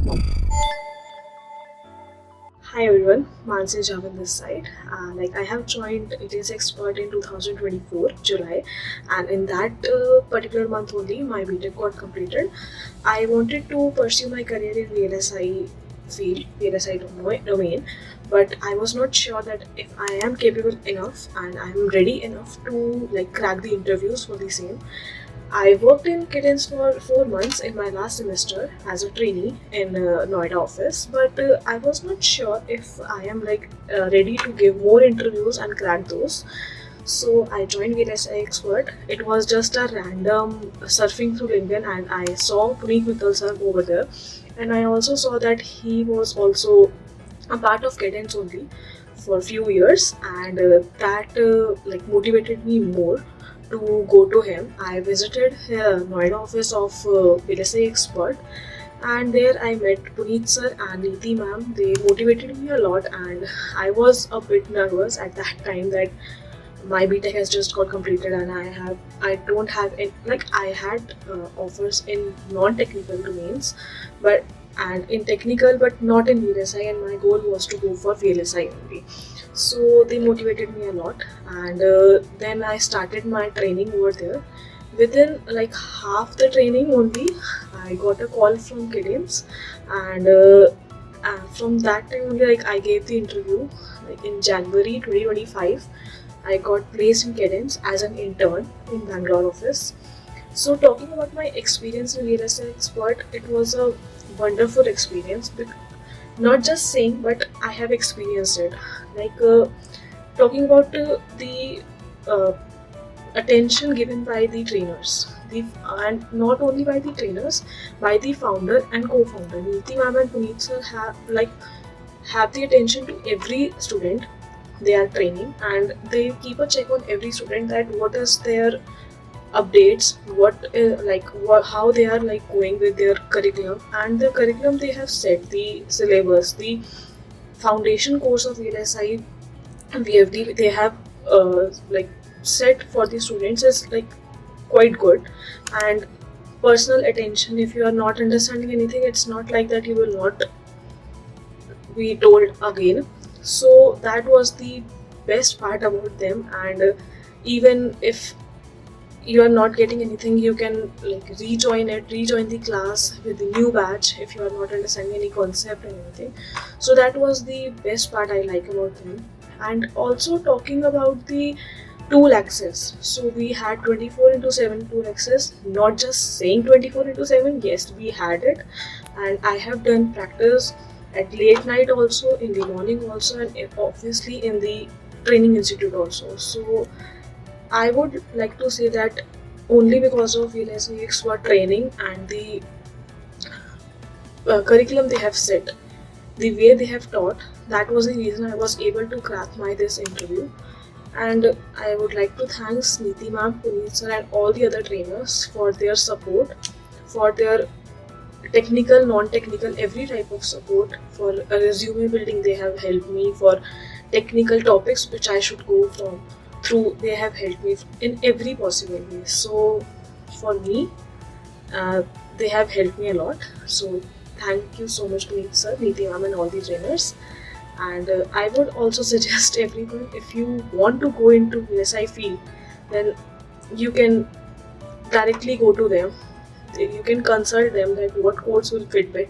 Hi everyone, Mansi Javan this side. I have joined ATS Expert in 2024 July, and in that particular month only my BTech got completed. I wanted to pursue my career in VLSI field, VLSI domain, but I was not sure that if I am capable enough and I am ready enough to crack the interviews for the same. I worked in Cadence for 4 months in my last semester as a trainee in Noida office, but I was not sure if I am ready to give more interviews and crack those. So I joined VLSI Expert. It was just a random surfing through LinkedIn, and I saw Puneet Mittal sir over there, and I also saw that he was also a part of Cadence only for a few years, and that motivated me more to go to him. I visited Noida office of VLSI Expert, and there I met Puneet sir and Neeti ma'am. They motivated me a lot, and I was a bit nervous at that time that my BTech has just got completed, and I don't have any, I had offers in non-technical domains, but and in technical but not in VLSI, and my goal was to go for VLSI only. So they motivated me a lot, and then I started my training over there. Within half the training only, I got a call from Cadence, and from that time only I gave the interview in January 2025. I got placed in Cadence as an intern in Bangalore office. So talking about my experience in VLSI Expert, it was a wonderful experience. Not just saying, but I have experienced it. Talking about the uh, attention given by the trainers, and not only by the trainers, by the founder and co-founder. Neeti ma'am and Puneet sir have the attention to every student they are training, and they keep a check on every student that what is their updates, how they are going with their curriculum, and the curriculum they have set, the syllabus, the foundation course of VLSI and VFD they have set for the students is quite good. And personal attention, if you are not understanding anything, it's not like that you will not be told again. So that was the best part about them, and even if you are not getting anything, you can rejoin the class with the new batch if you are not understanding any concept or anything. So that was the best part I like about them. And also talking about the tool access, so we had 24 into 7 tool access, not just saying 24 into 7, yes we had it, and I have done practice at late night also, in the morning also, and obviously in the training institute also. So I would like to say that only because of VLSI Expert training and the curriculum they have set, the way they have taught, that was the reason I was able to crack my this interview. And I would like to thank Neeti ma'am, Puneet sir, and all the other trainers for their support, for their technical, non-technical, every type of support. For a resume building, they have helped me. For technical topics which I should go from through, they have helped me in every possible way. So for me, uh, they have helped me a lot. So thank you so much, Puneet sir, Neeti ma'am, and all the trainers. And I would also suggest everyone, if you want to go into VSI field, then you can directly go to them. You can consult them that what course will fit best.